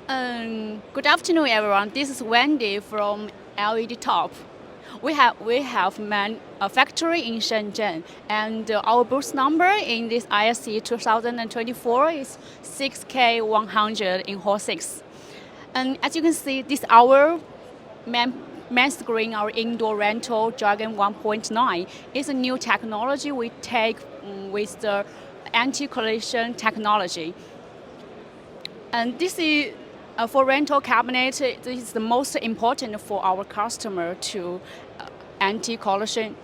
Good afternoon, everyone. This is Wendy from Ledtop. We have a factory in Shenzhen, and our booth number in this ISE 2024 is 6K100 in Hall 6. And as you can see, this our main screen, our indoor rental Dragon 1.9 is a new technology we take with the anti-collision technology. And this is for rental cabinet. This is the most important for our customer to anti-collision.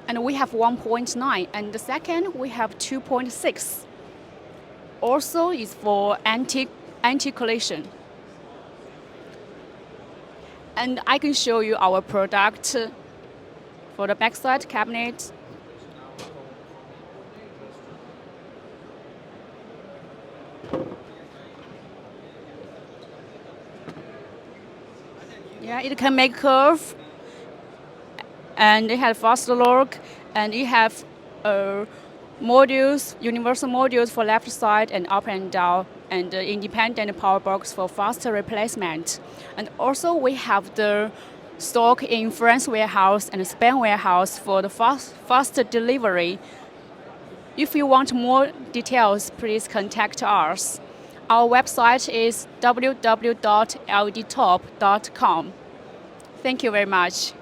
And we have 1.9, and the second we have 2.6. Also is for anti-collision. And I can show you our product for the backside cabinet. Yeah, it can make curve, and it has fast lock, and it have modules, universal modules for left side and up and down, and independent power box for faster replacement. And also we have the stock in France warehouse and Spain warehouse for the faster delivery. If you want more details, please contact us. Our website is www.ldtop.com. Thank you very much.